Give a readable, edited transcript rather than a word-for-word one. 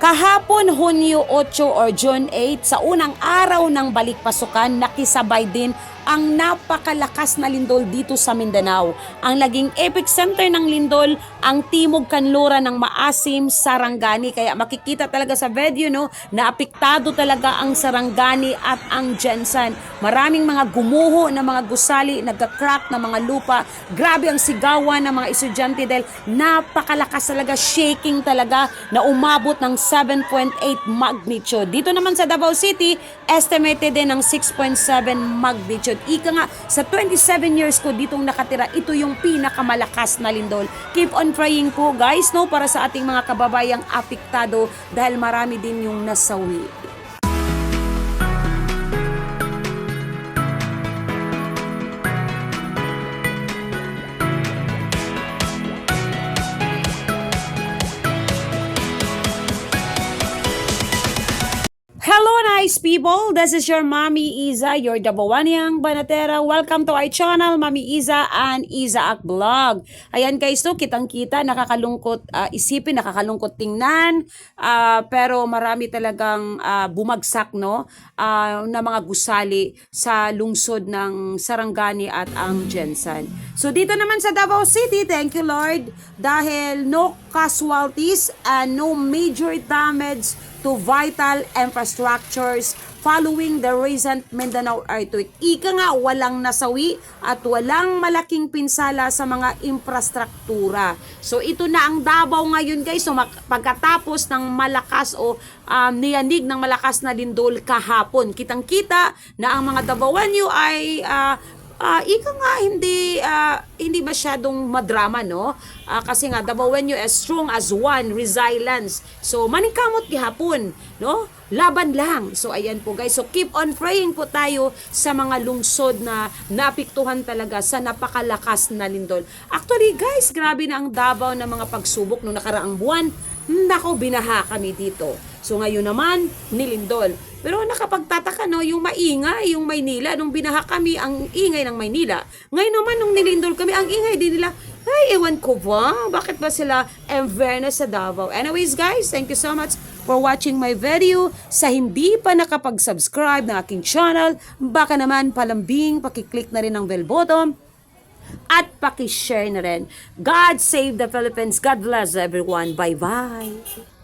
Kahapon, Hunyo 8 or June 8, sa unang araw ng balik pasukan, nakisabay din ang napakalakas na lindol dito sa Mindanao. Ang naging epicenter ng lindol, ang Timog Kanluran ng Maasim, Sarangani. Kaya makikita talaga sa video na apektado talaga ang Sarangani at ang Jensan. Maraming mga gumuho na mga gusali, nagka-crack na mga lupa. Grabe ang sigawan ng mga estudyante dahil napakalakas talaga, shaking talaga na umabot ng 7.8 magnitude. Dito naman sa Davao City, estimated din ng 6.7 magnitude. Ika nga, sa 27 years ko ditong nakatira, ito yung pinakamalakas na lindol. Keep on praying po guys, para sa ating mga kababayang apektado dahil marami din yung nasawi. Hello nice people, this is your Mami Iza, your Dabawaniang Banatera. Welcome to our channel, Mami Iza and Izaak Vlog. Ayan guys, kitang-kita, nakakalungkot isipin, nakakalungkot tingnan, pero marami talagang bumagsak na mga gusali sa lungsod ng Sarangani at ang Jensan. So dito naman sa Davao City, thank you Lord, dahil no casualties and no major damage to vital infrastructures following the recent Mindanao earthquake. Ika nga, walang nasawi at walang malaking pinsala sa mga infrastruktura. So ito na ang Davao ngayon guys. So pagkatapos ng malakas o niyanig ng malakas na lindol kahapon, kitang-kita na ang mga Davaoanyo ay ika nga hindi masyadong madrama kasi nga Davaoanyo as strong as one, resilience. So maningkamot gihapon, laban lang. So ayan po guys, so keep on praying po tayo sa mga lungsod na naapektuhan talaga sa napakalakas na lindol. Actually guys, grabe na ang Davao ng mga pagsubok nung nakaraang buwan. Nako, binaha kami dito. So ngayon naman, nilindol. Pero nakapagtataka yung maingay, yung Maynila, nung binaha kami, ang ingay ng Maynila. Ngayon naman, nung nilindol kami, ang ingay din nila. Ay, ewan ko ba? Bakit ba sila fairness sa Davao? Anyways guys, thank you so much for watching my video. Sa hindi pa nakapag-subscribe ng aking channel, baka naman palambing, pakiclick na rin ang bell button at pakishare na rin. God save the Philippines. God bless everyone. Bye-bye.